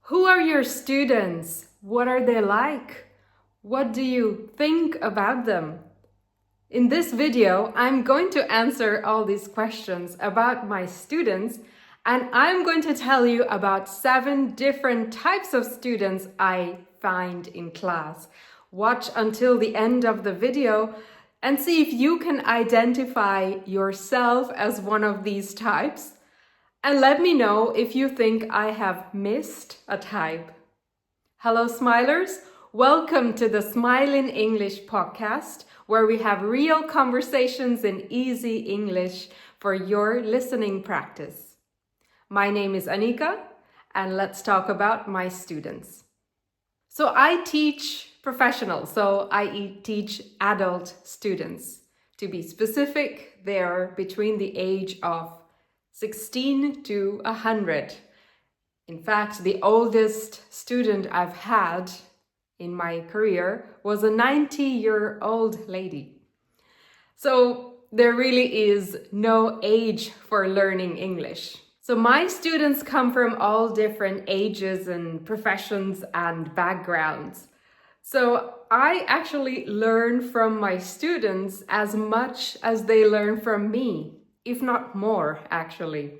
Who are your students? What are they like? What do you think about them? In this video, I'm going to answer all these questions about my students, and I'm going to tell you about 7 different types of students I find in class. Watch until the end of the video and see if you can identify yourself as one of these types. And let me know if you think I have missed a type. Hello, Smilers. Welcome to the Smile in English podcast, where we have real conversations in easy English for your listening practice. My name is Anika, and let's talk about my students. So I teach professionals, so I teach adult students. To be specific, they're between the age of 16 to 100. In fact, the oldest student I've had in my career was a 90-year-old lady. So there really is no age for learning English. So my students come from all different ages and professions and backgrounds. So I actually learn from my students as much as they learn from me, if not more, actually.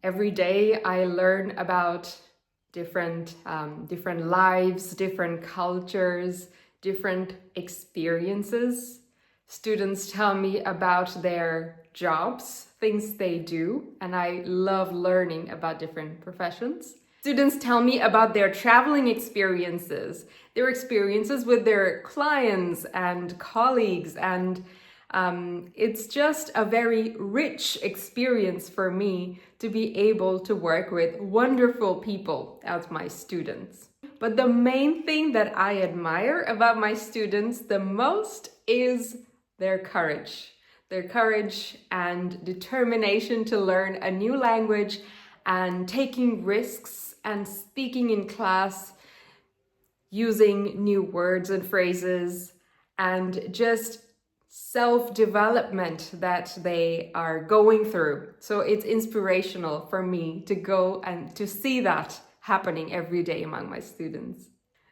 Every day I learn about different lives, different cultures, different experiences. Students tell me about their jobs, things they do, and I love learning about different professions. Students tell me about their traveling experiences, their experiences with their clients and colleagues, and it's just a very rich experience for me to be able to work with wonderful people as my students. But the main thing that I admire about my students the most is their courage and determination to learn a new language and taking risks and speaking in class using new words and phrases and just self-development that they are going through. So it's inspirational for me to go and to see that happening every day among my students.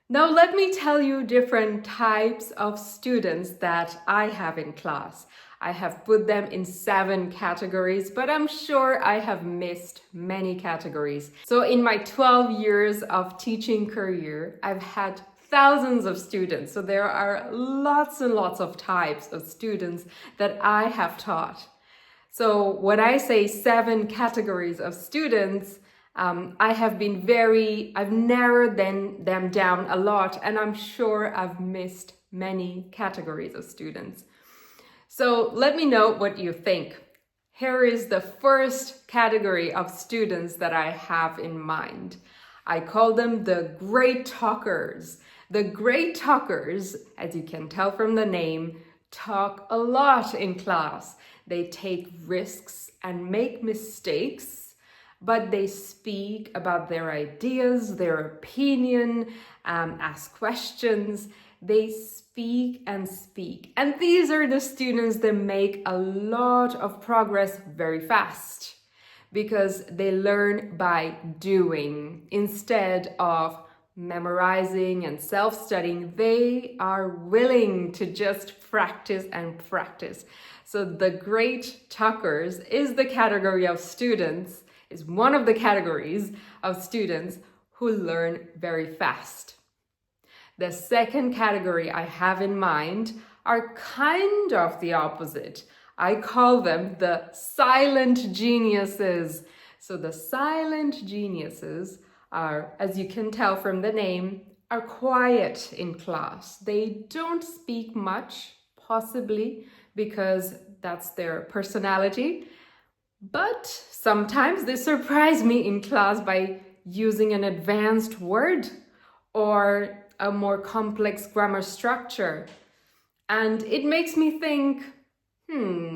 Now let me tell you different types of students that I have in class. I have put them in 7 categories, but I'm sure I have missed many categories. So in my 12 years of teaching career, I've had thousands of students. So there are lots and lots of types of students that I have taught. So when I say 7 categories of students, I've narrowed them down a lot, and I'm sure I've missed many categories of students. So let me know what you think. Here is the first category of students that I have in mind. I call them the great talkers. The great talkers, as you can tell from the name, talk a lot in class. They take risks and make mistakes, but they speak about their ideas, their opinion, ask questions. They speak and speak. And these are the students that make a lot of progress very fast because they learn by doing instead of memorizing and self-studying. They are willing to just practice and practice. So the great talkers is the category of students, is one of the categories of students who learn very fast. The second category I have in mind are kind of the opposite. I call them the silent geniuses. So the silent geniuses are, as you can tell from the name, are quiet in class. They don't speak much, possibly because that's their personality. But sometimes they surprise me in class by using an advanced word or a more complex grammar structure. And it makes me think,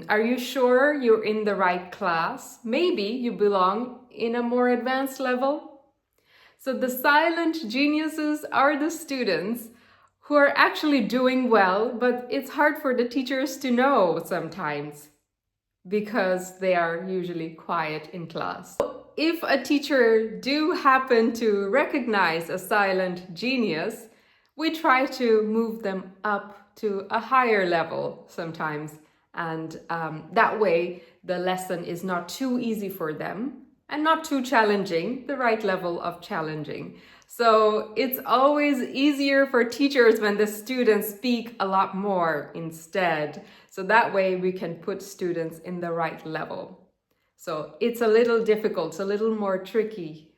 are you sure you're in the right class? Maybe you belong in a more advanced level. So the silent geniuses are the students who are actually doing well, but it's hard for the teachers to know sometimes. because they are usually quiet in class. If a teacher do happen to recognize a silent genius, we try to move them up to a higher level sometimes. And that way, the lesson is not too easy for them and not too challenging, the right level of challenging. So it's always easier for teachers when the students speak a lot more instead. So that way we can put students in the right level. So it's a little difficult, a little more tricky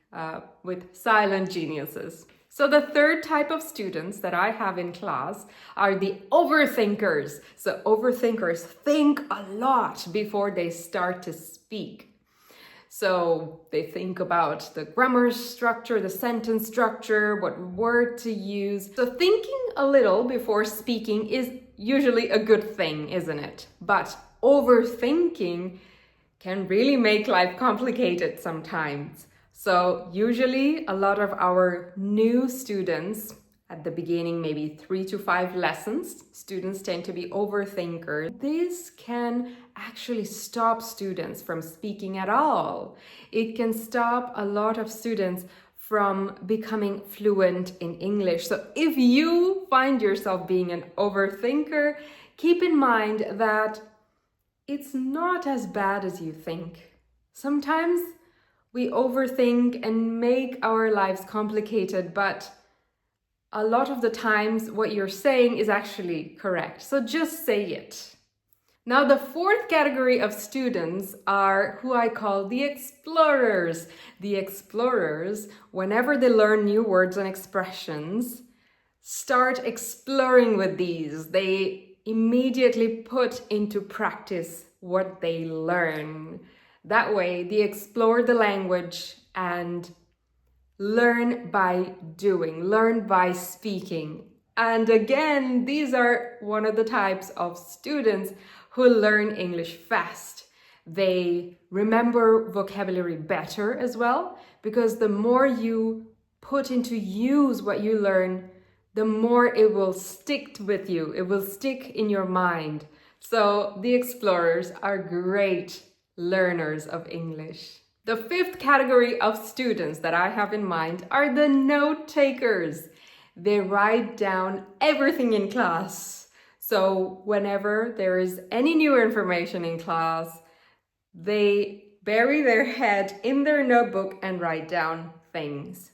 with silent geniuses. So the third type of students that I have in class are the overthinkers. So overthinkers think a lot before they start to speak. So they think about the grammar structure, the sentence structure, what word to use. So thinking a little before speaking is usually a good thing, isn't it? But overthinking can really make life complicated sometimes. So usually a lot of our new students at the beginning, maybe 3 to 5 lessons, students tend to be overthinkers. This can actually stop students from speaking at all. It can stop a lot of students from becoming fluent in English. So if you find yourself being an overthinker, keep in mind that it's not as bad as you think. Sometimes we overthink and make our lives complicated, but a lot of the times what you're saying is actually correct. So just say it. Now, the fourth category of students are who I call the explorers. The explorers, whenever they learn new words and expressions, start exploring with these. They immediately put into practice what they learn. That way, they explore the language and learn by doing, learn by speaking. And again, these are one of the types of students who learn English fast. They remember vocabulary better as well, because the more you put into use what you learn, the more it will stick with you. It will stick in your mind. So the explorers are great learners of English. The fifth category of students that I have in mind are the note takers. They write down everything in class. So whenever there is any new information in class, they bury their head in their notebook and write down things.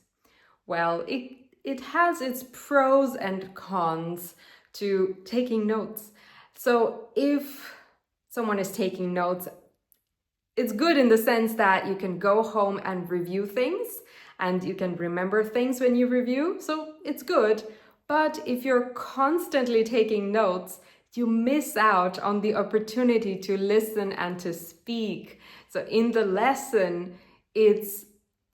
Well, it has its pros and cons to taking notes. So if someone is taking notes, it's good in the sense that you can go home and review things and you can remember things when you review. So it's good. But if you're constantly taking notes, you miss out on the opportunity to listen and to speak. So in the lesson,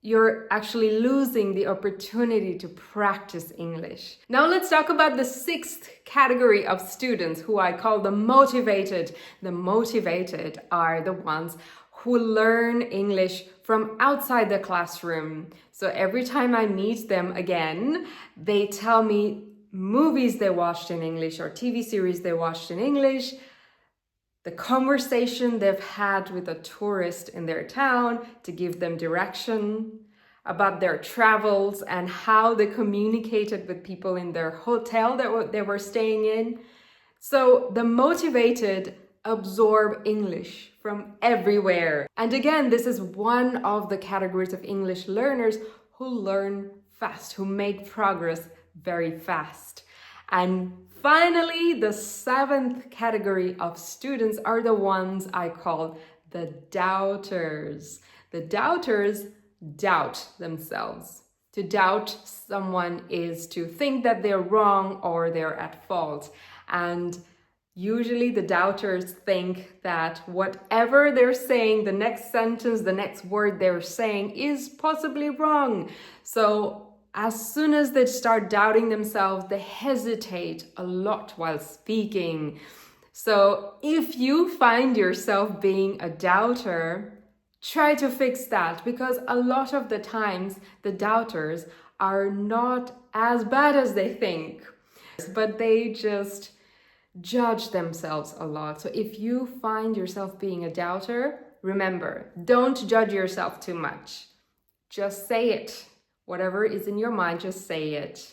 you're actually losing the opportunity to practice English. Now let's talk about the sixth category of students who I call the motivated. The motivated are the ones who learn English from outside the classroom. So every time I meet them again, they tell me movies they watched in English or TV series they watched in English, the conversation they've had with a tourist in their town to give them direction, about their travels and how they communicated with people in their hotel that they were staying in. So the motivated absorb English from everywhere. And again, this is one of the categories of English learners who learn fast, who make progress very fast. And finally, the seventh category of students are the ones I call the doubters. The doubters doubt themselves. To doubt someone is to think that they're wrong or they're at fault. And usually the doubters think that whatever they're saying, the next sentence, the next word they're saying is possibly wrong. So as soon as they start doubting themselves, they hesitate a lot while speaking. So if you find yourself being a doubter, try to fix that, because a lot of the times the doubters are not as bad as they think, but they just judge themselves a lot. So if you find yourself being a doubter, remember, don't judge yourself too much. Just say it. Whatever is in your mind, just say it.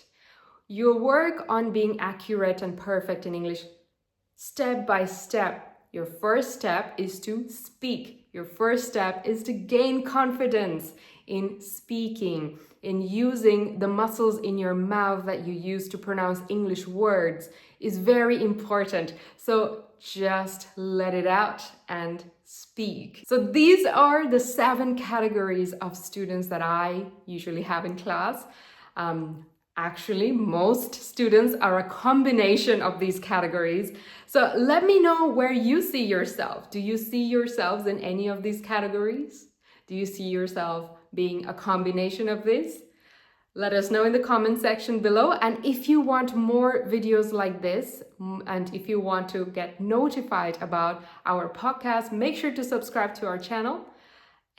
You'll work on being accurate and perfect in English step by step. Your first step is to speak. Your first step is to gain confidence in speaking, in using the muscles in your mouth that you use to pronounce English words is very important. So just let it out and speak. So these are the 7 categories of students that I usually have in class. Actually, most students are a combination of these categories. So let me know where you see yourself. Do you see yourselves in any of these categories? Do you see yourself being a combination of this? Let us know in the comment section below. And if you want more videos like this, and if you want to get notified about our podcast, make sure to subscribe to our channel.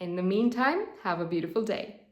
In the meantime, have a beautiful day.